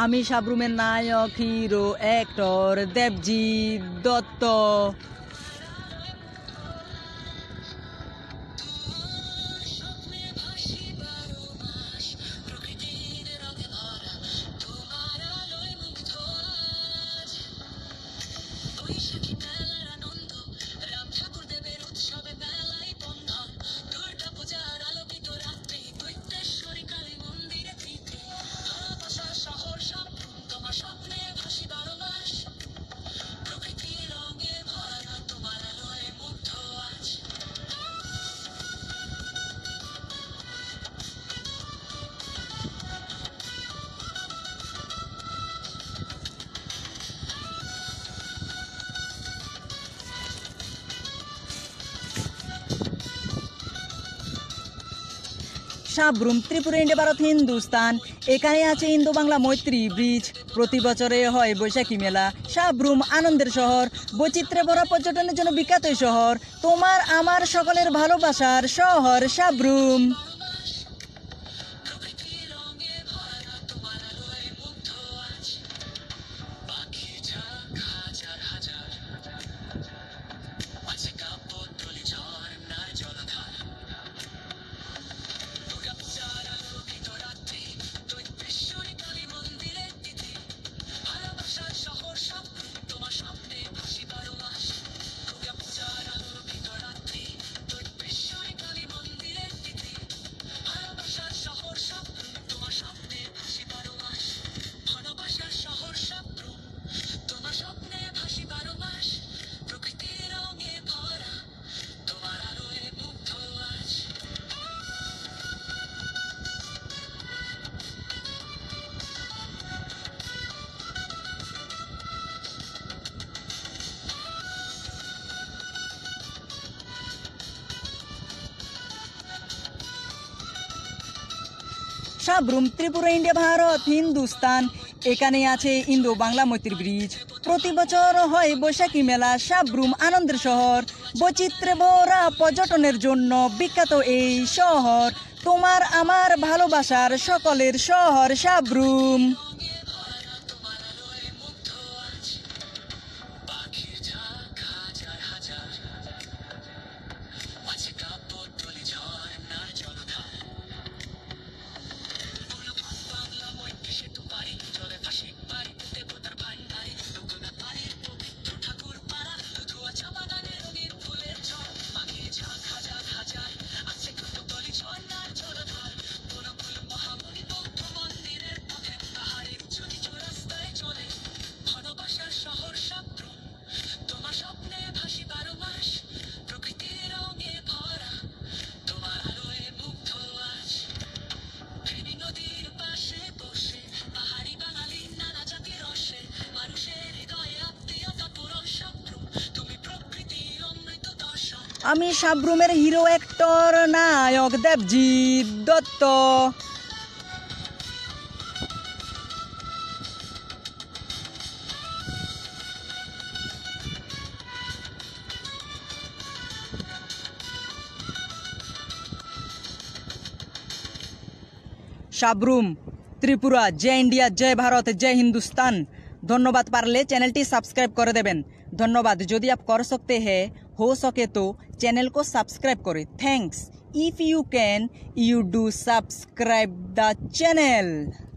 আমি সাবরুমের নায়ক, hero, actor Debjit Dutta. Sabroom Tripura, India, Bharat, Hindustan. এখানে আছে ইন্দো বাংলা মৈত্রী ব্রিজ। প্রতি বছরে হয় বৈশাখী মেলা। সাবরুম আনন্দের শহর, বৈচিত্র্যে ভরা পর্যটনের জন্য বিখ্যাত শহর। তোমার আমার সকলের ভালোবাসার শহর সাবরুম। সাবরুম ত্রিপুরা, ইন্ডিয়া, ভারত, হিন্দুস্তান। এখানে আছে ইন্দো বাংলা মৈত্রী ব্রিজ। প্রতি বছর হয় বৈশাখী মেলা। সাবরুম আনন্দের শহর, বৈচিত্র্যে ভরা পর্যটনের জন্য বিখ্যাত এই শহর। তোমার আমার ভালোবাসার সকলের শহর সাবরুম। আমি সাবরুমের হিরো, অ্যাক্টর, নায়ক দেবজিৎ দত্ত। সাবরুম ত্রিপুরা। জয় ইন্ডিয়া, জয় ভারত, জয় हिंदुस्तान। धन्यवाद। पारले चैनल सब्सक्राइब कर देवें। धन्यवाद। यदि आप कर सकते हैं, हो सके तो चैनल को सब्सक्राइब करें। Thanks. If you can, you do subscribe the channel.